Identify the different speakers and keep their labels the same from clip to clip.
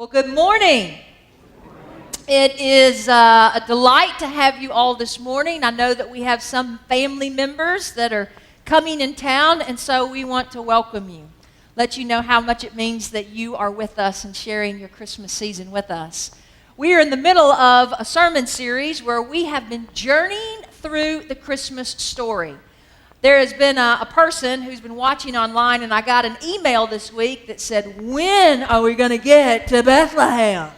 Speaker 1: Well, good morning. It is a delight to have you all this morning. I know that we have some family members that are coming in town, and so we want to welcome you. Let you know how much it means that you are with us and sharing your Christmas season with us. We are in the middle of a sermon series where we have been journeying through the Christmas story. There has been a person who's been watching online, and I got an email this week that said, "When are we going to get to Bethlehem?"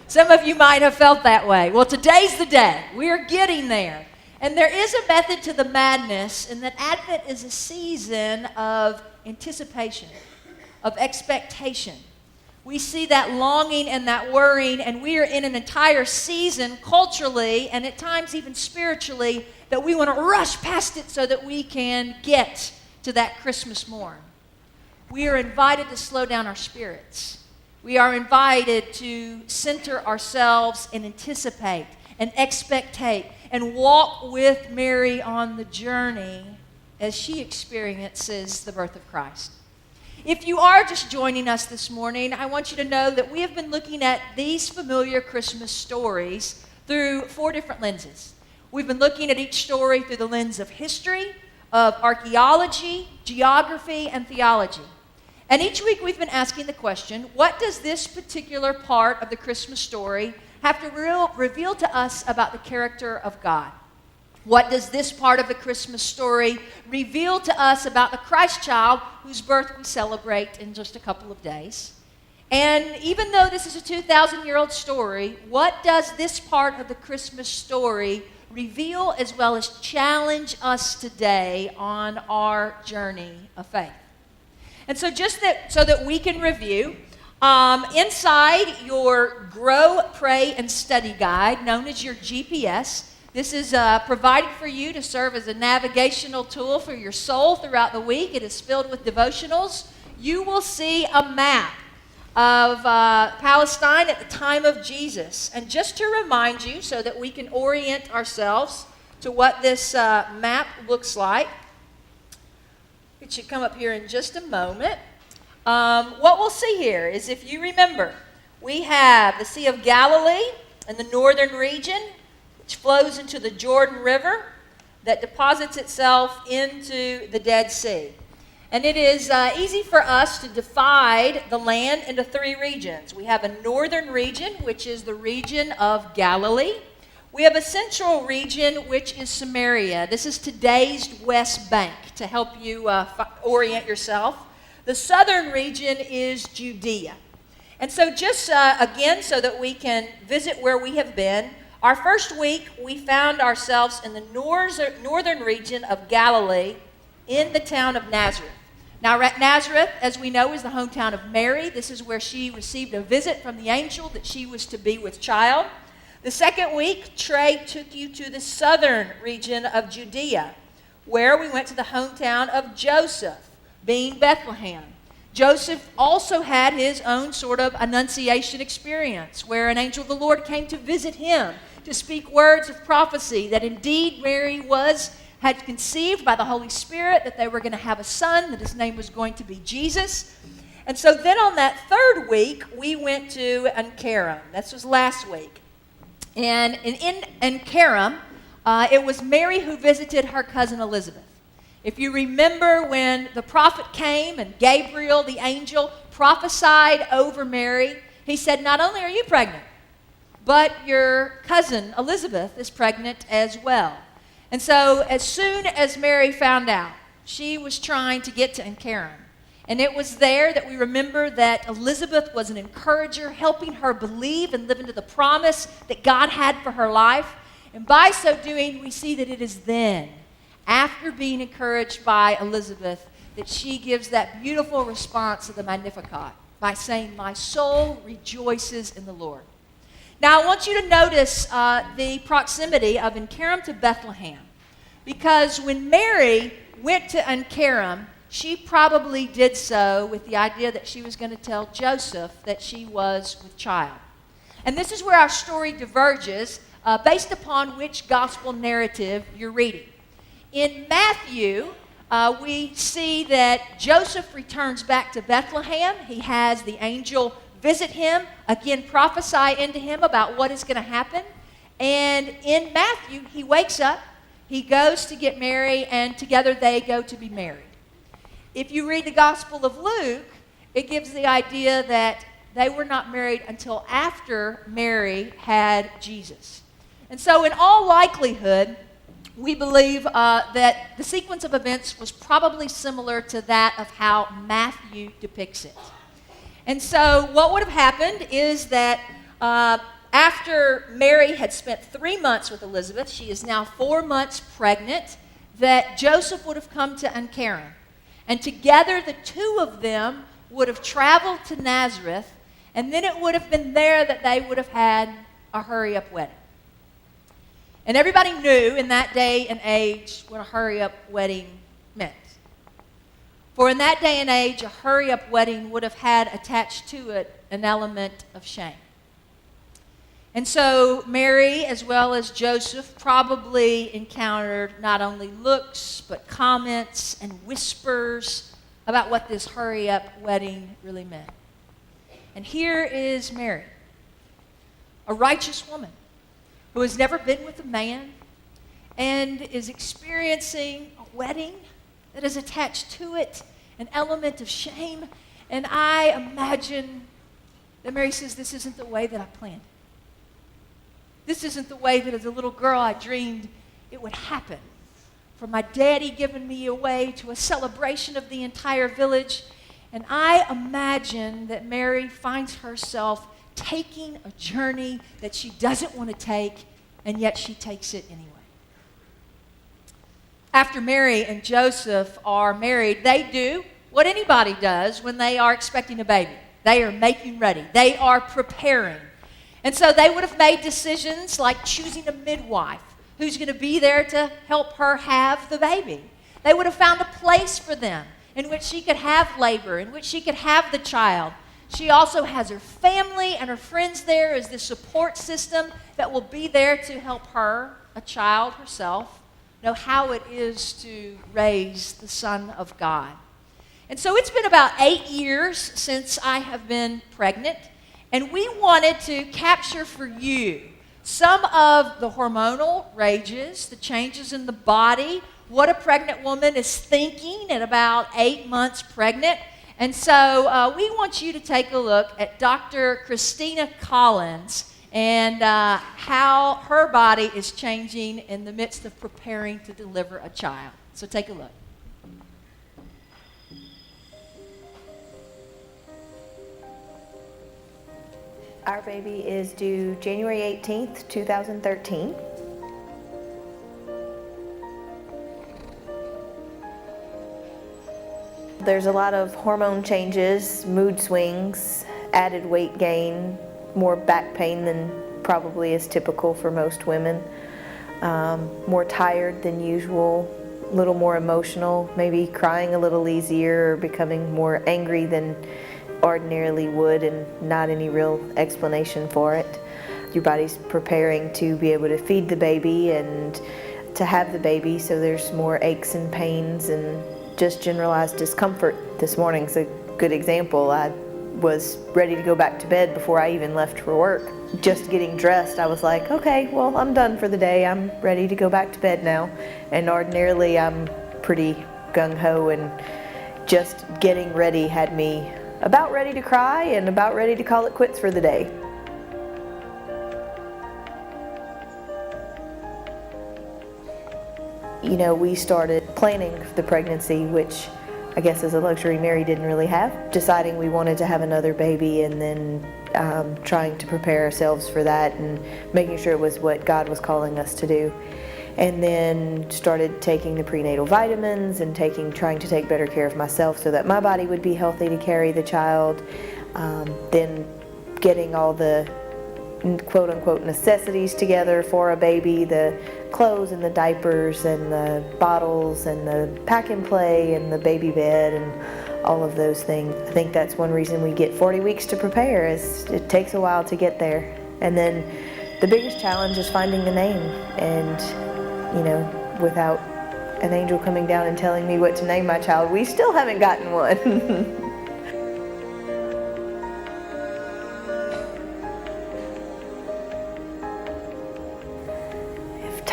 Speaker 1: Some of you might have felt that way. Well, today's the day. We are getting there. And there is a method to the madness in that Advent is a season of anticipation, of expectation. We see that longing and that worrying, and we are in an entire season culturally and at times even spiritually that we want to rush past it so that we can get to that Christmas morn. We are invited to slow down our spirits. We are invited to center ourselves and anticipate and expectate and walk with Mary on the journey as she experiences the birth of Christ. If you are just joining us this morning, I want you to know that we have been looking at these familiar Christmas stories through 4 different lenses. We've been looking at each story through the lens of history, of archaeology, geography, and theology. And each week we've been asking the question, what does this particular part of the Christmas story have to reveal to us about the character of God? What does this part of the Christmas story reveal to us about the Christ child whose birth we celebrate in just a couple of days? And even though this is a 2,000-year-old story, what does this part of the Christmas story reveal as well as challenge us today on our journey of faith? And so so that we can review, inside your Grow, Pray, and Study guide, known as your GPS, this is provided for you to serve as a navigational tool for your soul throughout the week. It is filled with devotionals. You will see a map of Palestine at the time of Jesus. And just to remind you, so that we can orient ourselves to what this map looks like, it should come up here in just a moment. What we'll see here is, if you remember, we have the Sea of Galilee in the northern region, which flows into the Jordan River that deposits itself into the Dead Sea. And it is easy for us to divide the land into 3 regions. We have a northern region, which is the region of Galilee. We have a central region, which is Samaria. This is today's West Bank, to help you orient yourself. The southern region is Judea. And so just, again, so that we can visit where we have been, our first week, we found ourselves in the northern region of Galilee in the town of Nazareth. Now, Nazareth, as we know, is the hometown of Mary. This is where she received a visit from the angel that she was to be with child. The second week, Trey took you to the southern region of Judea, where we went to the hometown of Joseph, being Bethlehem. Joseph also had his own sort of annunciation experience, where an angel of the Lord came to visit him, to speak words of prophecy that indeed Mary had conceived by the Holy Spirit, that they were going to have a son, that his name was going to be Jesus. And so then on that third week, we went to Ankaram. This was last week. And in Ankaram, it was Mary who visited her cousin Elizabeth. If you remember when the prophet came and Gabriel, the angel, prophesied over Mary, he said, not only are you pregnant, but your cousin Elizabeth is pregnant as well. And so as soon as Mary found out, she was trying to get to Ankaram. And it was there that we remember that Elizabeth was an encourager, helping her believe and live into the promise that God had for her life. And by so doing, we see that it is then, after being encouraged by Elizabeth, that she gives that beautiful response to the Magnificat by saying, "My soul rejoices in the Lord." Now, I want you to notice the proximity of Ankaram to Bethlehem, because when Mary went to Ankaram, she probably did so with the idea that she was going to tell Joseph that she was with child. And this is where our story diverges based upon which gospel narrative you're reading. In Matthew, we see that Joseph returns back to Bethlehem. He has the angel visit him, again prophesy into him about what is going to happen. And in Matthew, he wakes up, he goes to get Mary, and together they go to be married. If you read the Gospel of Luke, it gives the idea that they were not married until after Mary had Jesus. And so in all likelihood, we believe that the sequence of events was probably similar to that of how Matthew depicts it. And so what would have happened is that after Mary had spent 3 months with Elizabeth, she is now 4 months pregnant, that Joseph would have come to Uncaran. And together the two of them would have traveled to Nazareth, and then it would have been there that they would have had a hurry-up wedding. And everybody knew in that day and age what a hurry-up wedding meant. For in that day and age, a hurry-up wedding would have had attached to it an element of shame. And so Mary, as well as Joseph, probably encountered not only looks, but comments and whispers about what this hurry-up wedding really meant. And here is Mary, a righteous woman who has never been with a man and is experiencing a wedding that has attached to it an element of shame. And I imagine that Mary says, this isn't the way that I planned. This isn't the way that as a little girl I dreamed it would happen. From my daddy giving me away to a celebration of the entire village. And I imagine that Mary finds herself taking a journey that she doesn't want to take, and yet she takes it anyway. After Mary and Joseph are married, they do what anybody does when they are expecting a baby. They are making ready. They are preparing. And so they would have made decisions like choosing a midwife who's going to be there to help her have the baby. They would have found a place for them in which she could have labor, in which she could have the child. She also has her family and her friends there as the support system that will be there to help her, a child herself, know how it is to raise the Son of God. And so it's been about 8 years since I have been pregnant, and we wanted to capture for you some of the hormonal rages, the changes in the body, what a pregnant woman is thinking at about 8 months pregnant. And so we want you to take a look at Dr. Christina Collins and how her body is changing in the midst of preparing to deliver a child. So take a look.
Speaker 2: Our baby is due January 18th, 2013. There's a lot of hormone changes, mood swings, added weight gain, more back pain than probably is typical for most women, more tired than usual, a little more emotional, maybe crying a little easier or becoming more angry than ordinarily would, and not any real explanation for it. Your body's preparing to be able to feed the baby and to have the baby, so there's more aches and pains and just generalized discomfort. This morning's a good example. I was ready to go back to bed before I even left for work. Just getting dressed, I was like, okay, well, I'm done for the day. I'm ready to go back to bed now. And ordinarily, I'm pretty gung-ho, and just getting ready had me about ready to cry and about ready to call it quits for the day. You know, we started planning the pregnancy, which I guess is a luxury Mary didn't really have. Deciding we wanted to have another baby, and then trying to prepare ourselves for that and making sure it was what God was calling us to do. And then started taking the prenatal vitamins and trying to take better care of myself so that my body would be healthy to carry the child. Then getting all the quote-unquote necessities together for a baby, the clothes and the diapers and the bottles and the pack and play and the baby bed and all of those things. I think that's one reason we get 40 weeks to prepare, is it takes a while to get there. And then the biggest challenge is finding the name, and you know, without an angel coming down and telling me what to name my child, we still haven't gotten one.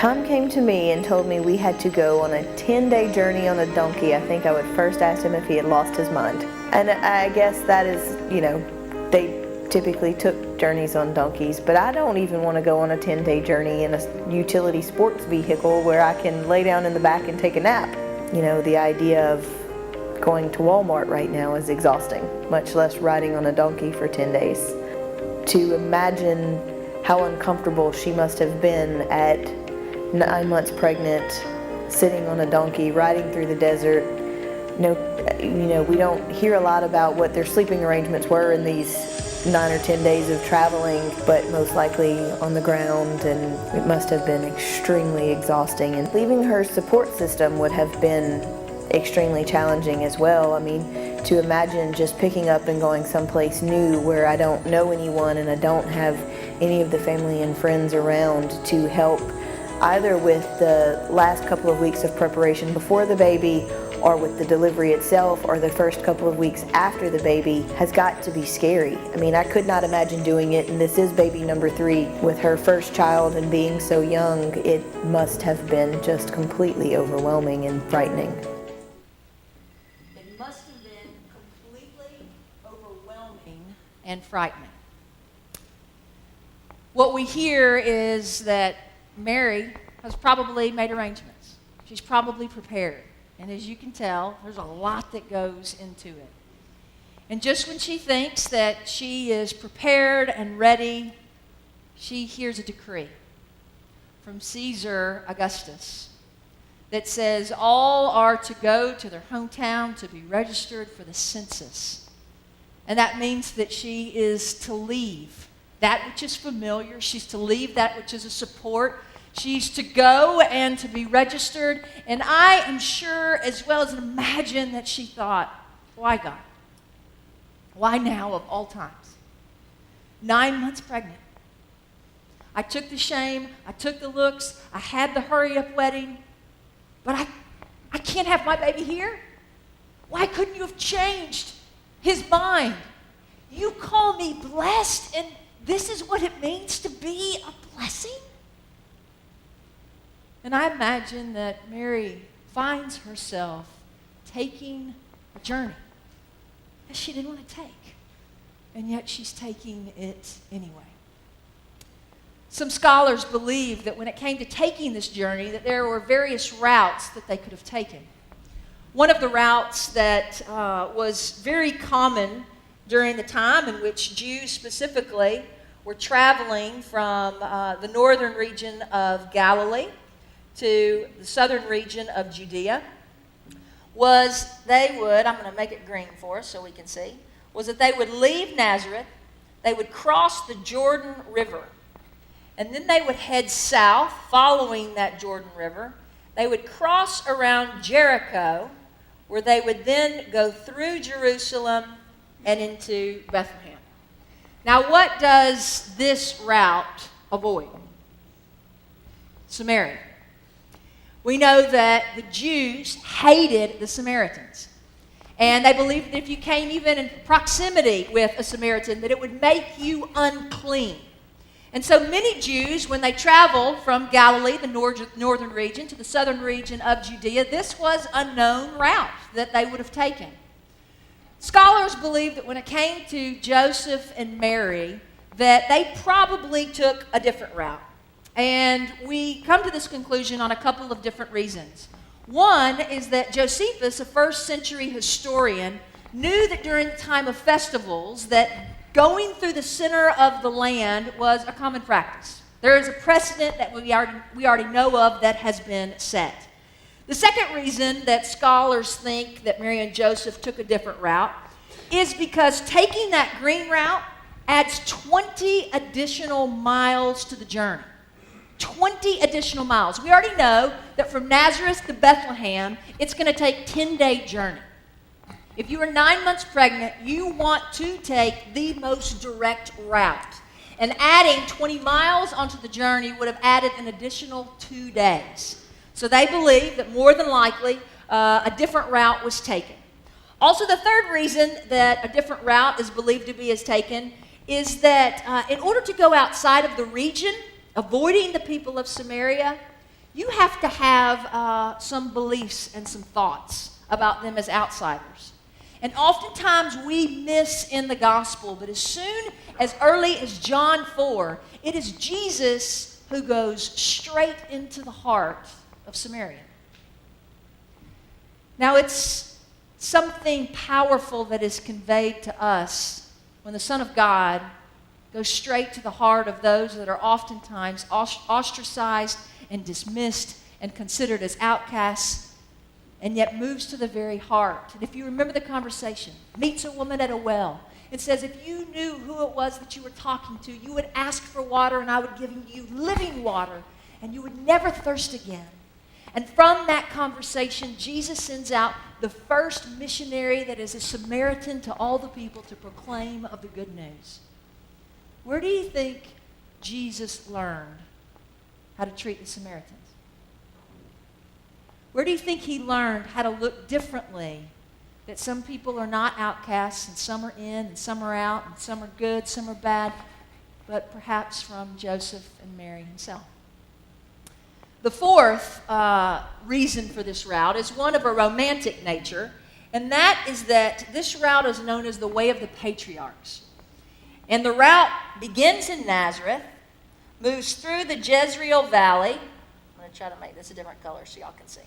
Speaker 2: Tom came to me and told me we had to go on a 10-day journey on a donkey, I think I would first ask him if he had lost his mind. And I guess that is, they typically took journeys on donkeys, but I don't even want to go on a 10-day journey in a utility sports vehicle where I can lay down in the back and take a nap. The idea of going to Walmart right now is exhausting, much less riding on a donkey for 10 days. To imagine how uncomfortable she must have been at 9 months pregnant, sitting on a donkey, riding through the desert. We don't hear a lot about what their sleeping arrangements were in these 9 or 10 days of traveling, but most likely on the ground, and it must have been extremely exhausting. And leaving her support system would have been extremely challenging as well. I mean, to imagine just picking up and going someplace new where I don't know anyone and I don't have any of the family and friends around to help either with the last couple of weeks of preparation before the baby or with the delivery itself or the first couple of weeks after the baby has got to be scary. I mean, I could not imagine doing it, and this is baby number 3 with her first child and being so young. It must have been just completely overwhelming and frightening.
Speaker 1: It must have been completely overwhelming and frightening. What we hear is that Mary has probably made arrangements. She's probably prepared. And as you can tell, there's a lot that goes into it. And just when she thinks that she is prepared and ready, she hears a decree from Caesar Augustus that says all are to go to their hometown to be registered for the census. And that means that she is to leave that which is familiar. She's to leave that which is a support. She's to go and to be registered. And I am sure as well as imagine that she thought, why God? Why now of all times? 9 months pregnant. I took the shame. I took the looks. I had the hurry-up wedding. But I can't have my baby here. Why couldn't you have changed his mind? You call me blessed, and this is what it means to be a blessing? And I imagine that Mary finds herself taking a journey that she didn't want to take, and yet she's taking it anyway. Some scholars believe that when it came to taking this journey, that there were various routes that they could have taken. One of the routes that was very common during the time in which Jews specifically were traveling from the northern region of Galilee to the southern region of Judea was they would, I'm going to make it green for us so we can see, was that they would leave Nazareth, they would cross the Jordan River, and then they would head south following that Jordan River. They would cross around Jericho, where they would then go through Jerusalem and into Bethlehem. Now, what does this route avoid? Samaria. We know that the Jews hated the Samaritans. And they believed that if you came even in proximity with a Samaritan, that it would make you unclean. And so many Jews, when they traveled from Galilee, the northern region, to the southern region of Judea, this was a known route that they would have taken. Scholars believe that when it came to Joseph and Mary, that they probably took a different route. And we come to this conclusion on a couple of different reasons. One is that Josephus, a first century historian, knew that during the time of festivals that going through the center of the land was a common practice. There is a precedent that we already know of that has been set. The second reason that scholars think that Mary and Joseph took a different route is because taking that green route adds 20 additional miles to the journey. 20 additional miles. We already know that from Nazareth to Bethlehem, it's going to take a 10-day journey. If you are 9 months pregnant, you want to take the most direct route. And adding 20 miles onto the journey would have added an additional 2 days. So they believe that more than likely a different route was taken. Also, the third reason that a different route is believed to be taken is that in order to go outside of the region, avoiding the people of Samaria, you have to have some beliefs and some thoughts about them as outsiders. And oftentimes we miss in the gospel, but as early as John 4, it is Jesus who goes straight into the heart of Samaria. Now, it's something powerful that is conveyed to us when the Son of God goes straight to the heart of those that are oftentimes ostracized and dismissed and considered as outcasts, and yet moves to the very heart. And if you remember the conversation, meets a woman at a well. It says, if you knew who it was that you were talking to, you would ask for water, and I would give you living water, and you would never thirst again. And from that conversation, Jesus sends out the first missionary that is a Samaritan to all the people to proclaim of the good news. Where do you think Jesus learned how to treat the Samaritans? Where do you think he learned how to look differently? That some people are not outcasts, and some are in, and some are out, and some are good, some are bad, but perhaps from Joseph and Mary himself. The fourth reason for this route is one of a romantic nature, and that is that this route is known as the Way of the Patriarchs. And the route begins in Nazareth, moves through the Jezreel Valley. I'm going to try to make this a different color so y'all can see.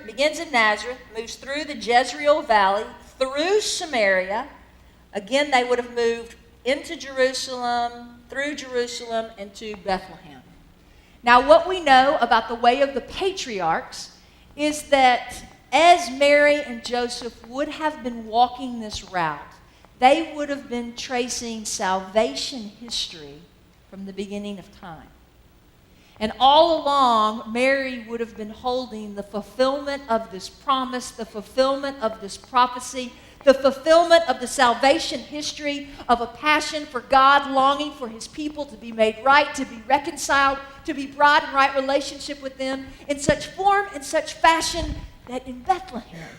Speaker 1: Begins in Nazareth, moves through the Jezreel Valley, through Samaria. Again, they would have moved into Jerusalem, through Jerusalem, and to Bethlehem. Now, what we know about the Way of the Patriarchs is that as Mary and Joseph would have been walking this route, they would have been tracing salvation history from the beginning of time. And all along, Mary would have been holding the fulfillment of this promise, the fulfillment of this prophecy, the fulfillment of the salvation history of a passion for God, longing for his people to be made right, to be reconciled, to be brought in right relationship with them in such form and such fashion that in Bethlehem,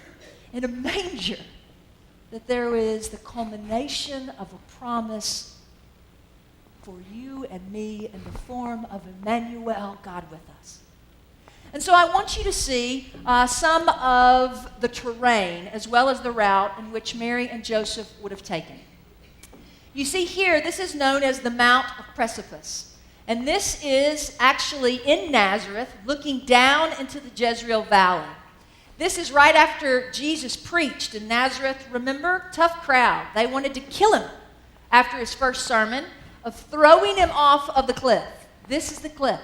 Speaker 1: in a manger, that there is the culmination of a promise for you and me in the form of Emmanuel, God with us. And so I want you to see some of the terrain as well as the route in which Mary and Joseph would have taken. You see here, this is known as the Mount of Precipice. And this is actually in Nazareth, looking down into the Jezreel Valley. This is right after Jesus preached in Nazareth. Remember, tough crowd. They wanted to kill him after his first sermon of throwing him off of the cliff. This is the cliff.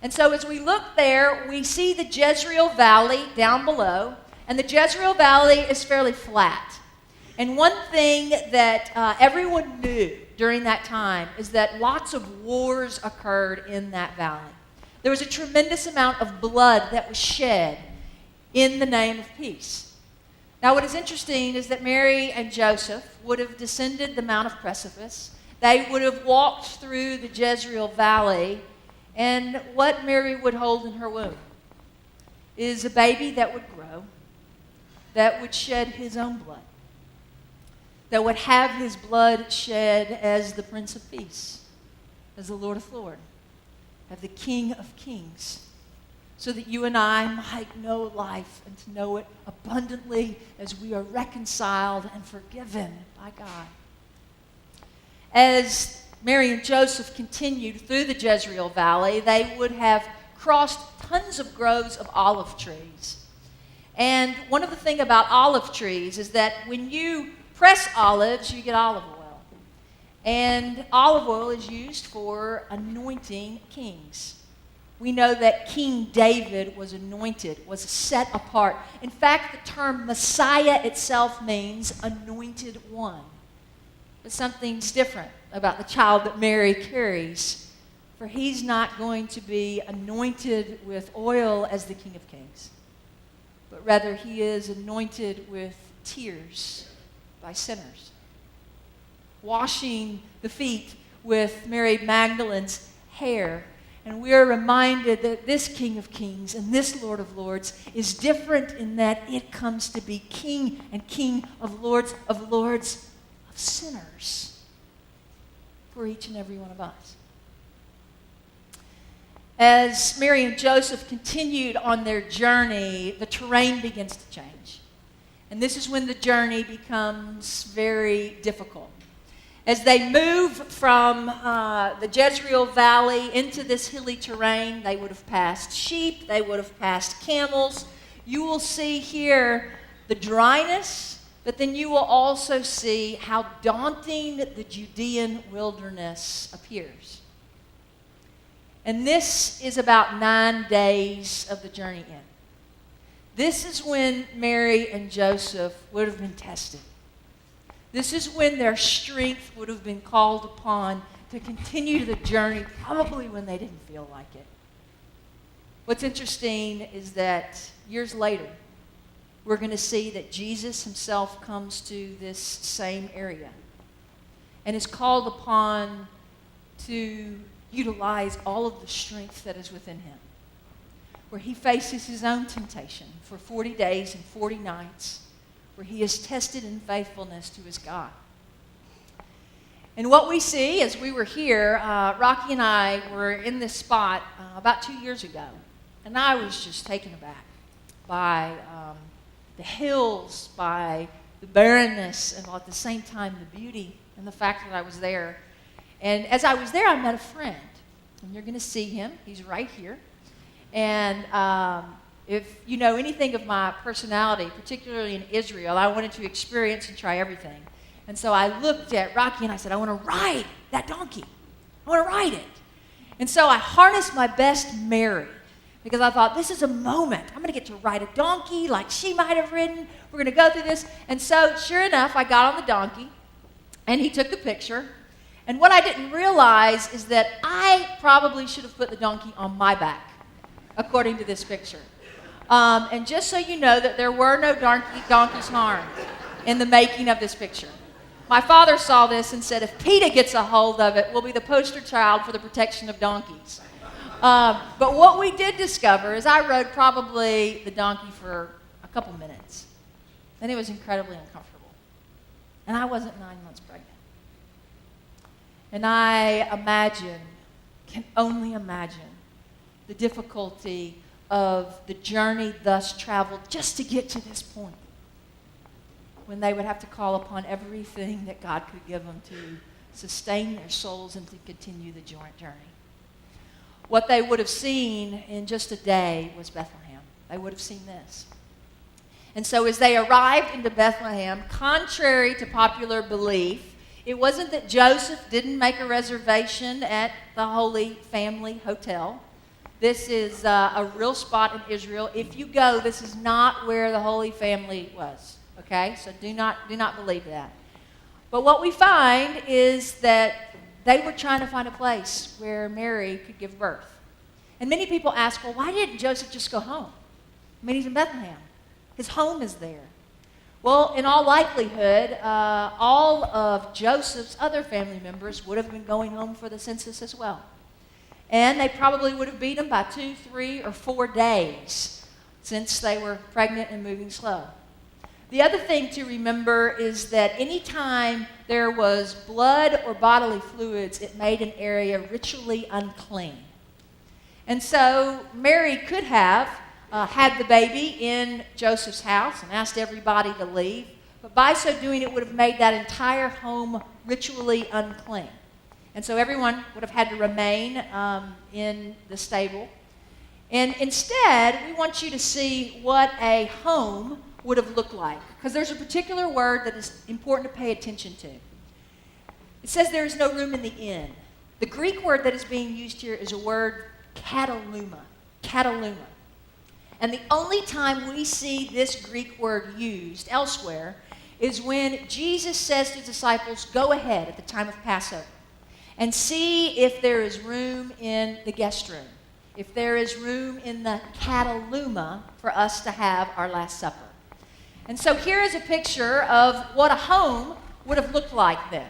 Speaker 1: And so as we look there, we see the Jezreel Valley down below, and the Jezreel Valley is fairly flat. And one thing that everyone knew during that time is that lots of wars occurred in that valley. There was a tremendous amount of blood that was shed in the name of peace. Now, what is interesting is that Mary and Joseph would have descended the Mount of Precipice. They would have walked through the Jezreel Valley, and what Mary would hold in her womb is a baby that would grow, that would shed his own blood, that would have his blood shed as the Prince of Peace, as the Lord of Lords, as the King of Kings, so that you and I might know life and to know it abundantly as we are reconciled and forgiven by God. As Mary and Joseph continued through the Jezreel Valley, they would have crossed tons of groves of olive trees. And one of the things about olive trees is that when you press olives, you get olive oil. And olive oil is used for anointing kings. We know that King David was anointed, was set apart. In fact, the term Messiah itself means anointed one. But something's different about the child that Mary carries, for he's not going to be anointed with oil as the King of Kings, but rather he is anointed with tears by sinners, washing the feet with Mary Magdalene's hair. And we are reminded that this King of Kings and this Lord of Lords is different in that it comes to be King and King of Lords of sinners for each and every one of us. As Mary and Joseph continued on their journey, the terrain begins to change. And this is when the journey becomes very difficult. As they move from the Jezreel Valley into this hilly terrain, they would have passed sheep, they would have passed camels. You will see here the dryness, but then you will also see how daunting the Judean wilderness appears. And this is about 9 days of the journey in. This is when Mary and Joseph would have been tested. This is when their strength would have been called upon to continue the journey, probably when they didn't feel like it. What's interesting is that years later, we're going to see that Jesus himself comes to this same area and is called upon to utilize all of the strength that is within him, where he faces his own temptation for 40 days and 40 nights, where he is tested in faithfulness to his God. And what we see as we were here, Rocky and I were in this spot about 2 years ago, and I was just taken aback by the hills, by the barrenness, and at the same time the beauty and the fact that I was there. And as I was there, I met a friend, and you're going to see him. He's right here. And if you know anything of my personality, particularly in Israel, I wanted to experience and try everything. And so I looked at Rocky and I said, I want to ride that donkey. I want to ride it. And so I harnessed my best Mary, because I thought, this is a moment. I'm going to get to ride a donkey like she might have ridden. We're going to go through this. And so sure enough, I got on the donkey, and he took the picture. And what I didn't realize is that I probably should have put the donkey on my back, according to this picture. And just so you know that there were no donkeys harmed in the making of this picture. My father saw this and said, if PETA gets a hold of it, we'll be the poster child for the protection of donkeys. But what we did discover is I rode probably the donkey for a couple minutes. And it was incredibly uncomfortable. And I wasn't 9 months pregnant. And I can only imagine the difficulty of the journey thus traveled just to get to this point, when they would have to call upon everything that God could give them to sustain their souls and to continue the joint journey. What they would have seen in just a day was Bethlehem. They would have seen this. And so as they arrived into Bethlehem, contrary to popular belief, it wasn't that Joseph didn't make a reservation at the Holy Family Hotel. This is a real spot in Israel. If you go, this is not where the Holy Family was. Okay? So do not believe that. But what we find is that they were trying to find a place where Mary could give birth. And many people ask, well, why didn't Joseph just go home? I mean, he's in Bethlehem. His home is there. Well, in all likelihood, all of Joseph's other family members would have been going home for the census as well. And they probably would have beat them by 2, 3, or 4 days, since they were pregnant and moving slow. The other thing to remember is that anytime there was blood or bodily fluids, it made an area ritually unclean. And so Mary could have had the baby in Joseph's house and asked everybody to leave, but by so doing, it would have made that entire home ritually unclean. And so everyone would have had to remain in the stable. And instead, we want you to see what a home would have looked like, because there's a particular word that is important to pay attention to. It says there is no room in the inn. The Greek word that is being used here is a word kataluma. And the only time we see this Greek word used elsewhere is when Jesus says to disciples, go ahead at the time of Passover and see if there is room in the guest room, if there is room in the kataluma for us to have our Last Supper. And so here is a picture of what a home would have looked like then.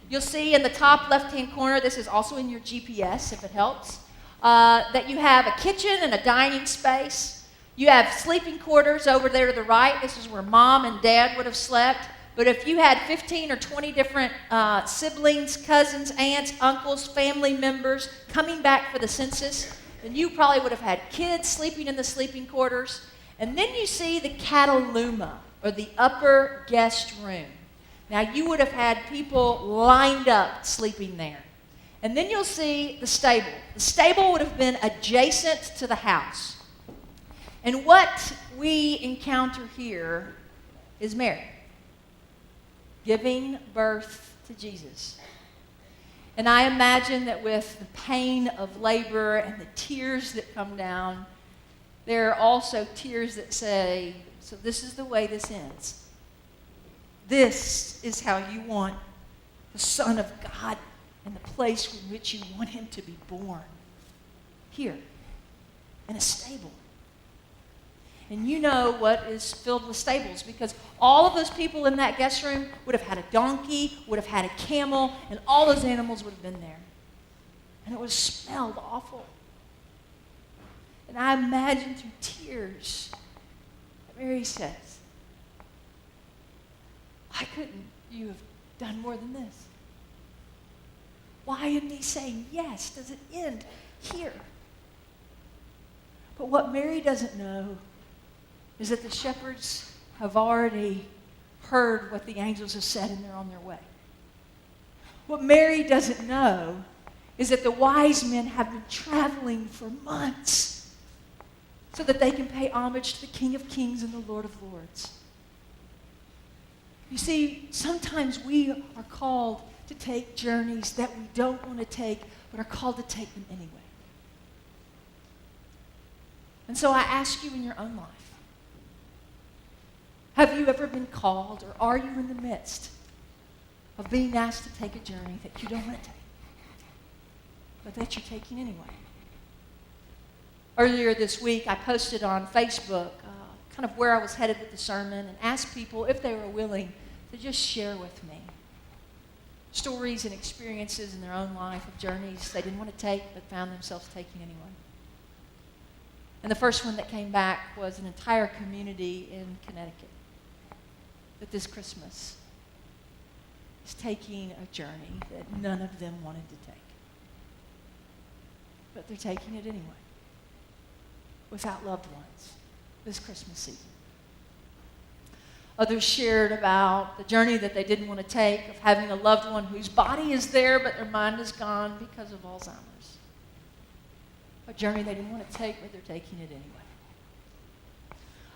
Speaker 1: You'll see in the top left-hand corner, this is also in your GPS if it helps, that you have a kitchen and a dining space. You have sleeping quarters over there to the right. This is where mom and dad would have slept. But if you had 15 or 20 different siblings, cousins, aunts, uncles, family members coming back for the census, Then you probably would have had kids sleeping in the sleeping quarters. And then you see the cataluma, or the upper guest room. Now, you would have had people lined up sleeping there. And then you'll see the stable. The stable would have been adjacent to the house. And what we encounter here is Mary giving birth to Jesus. And I imagine that with the pain of labor and the tears that come down, there are also tears that say, so this is the way this ends. This is how you want the Son of God and the place in which you want him to be born. Here, in a stable. And you know what is filled with stables, because all of those people in that guest room would have had a donkey, would have had a camel, and all those animals would have been there. And it would have smelled awful. And I imagine through tears that Mary says, why couldn't you have done more than this? Why in me saying yes does it end here? But what Mary doesn't know is that the shepherds have already heard what the angels have said and they're on their way. What Mary doesn't know is that the wise men have been traveling for months so that they can pay homage to the King of Kings and the Lord of Lords. You see, sometimes we are called to take journeys that we don't want to take, but are called to take them anyway. And so I ask you in your own life, have you ever been called, or are you in the midst of being asked to take a journey that you don't want to take, but that you're taking anyway? Earlier this week, I posted on Facebook kind of where I was headed with the sermon and asked people if they were willing to just share with me stories and experiences in their own life of journeys they didn't want to take but found themselves taking anyway. And the first one that came back was an entire community in Connecticut that this Christmas is taking a journey that none of them wanted to take. But they're taking it anyway, without loved ones, this Christmas season. Others shared about the journey that they didn't want to take, of having a loved one whose body is there but their mind is gone because of Alzheimer's. A journey they didn't want to take, but they're taking it anyway.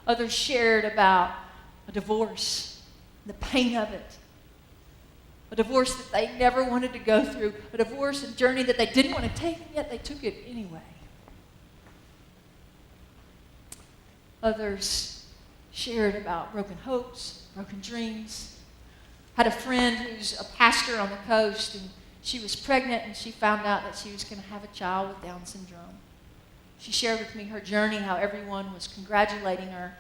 Speaker 1: Others shared about a divorce, the pain of it. A divorce that they never wanted to go through. A divorce and journey that they didn't want to take, and yet they took it anyway. Others shared about broken hopes, broken dreams. Had a friend who's a pastor on the coast, and she was pregnant, and she found out that she was going to have a child with Down syndrome. She shared with me her journey, how everyone was congratulating her.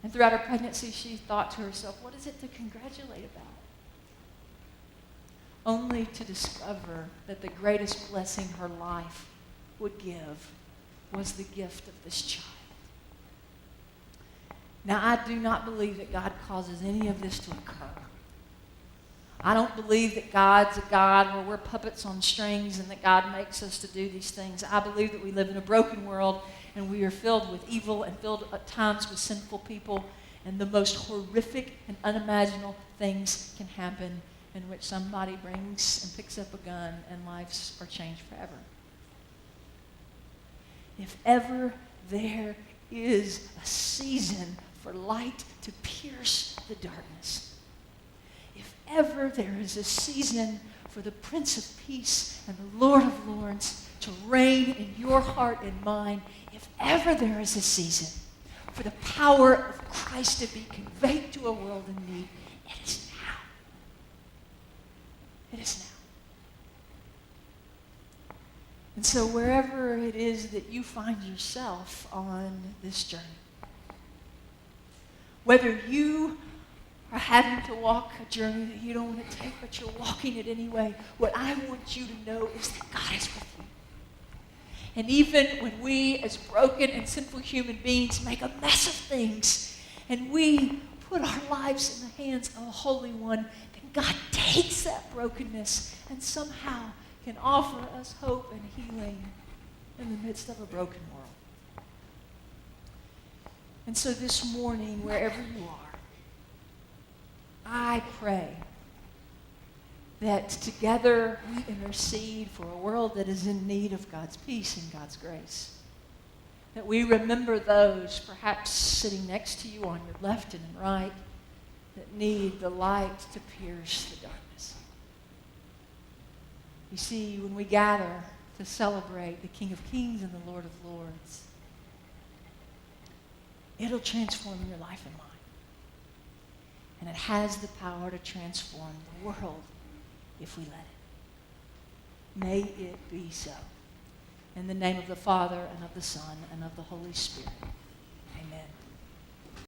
Speaker 1: And throughout her pregnancy, she thought to herself, what is it to congratulate about? Only to discover that the greatest blessing her life would give was the gift of this child. Now, I do not believe that God causes any of this to occur. I don't believe that God's a God where we're puppets on strings and that God makes us to do these things. I believe that we live in a broken world and we are filled with evil and filled at times with sinful people, and the most horrific and unimaginable things can happen, in which somebody brings and picks up a gun and lives are changed forever. If ever there is a season for light to pierce the darkness, if ever there is a season for the Prince of Peace and the Lord of Lords to reign in your heart and mind, if ever there is a season for the power of Christ to be conveyed to a world in need, it is now. It is now. And so wherever it is that you find yourself on this journey, whether you are having to walk a journey that you don't want to take, but you're walking it anyway, what I want you to know is that God is with you. And even when we, as broken and sinful human beings, make a mess of things, and we put our lives in the hands of a Holy One, then God takes that brokenness and somehow can offer us hope and healing in the midst of a broken world. And so this morning, wherever you are, I pray that together we intercede for a world that is in need of God's peace and God's grace. That we remember those perhaps sitting next to you on your left and right that need the light to pierce the darkness. You see, when we gather to celebrate the King of Kings and the Lord of Lords, it'll transform your life and mine. And it has the power to transform the world if we let it. May it be so. In the name of the Father, and of the Son, and of the Holy Spirit.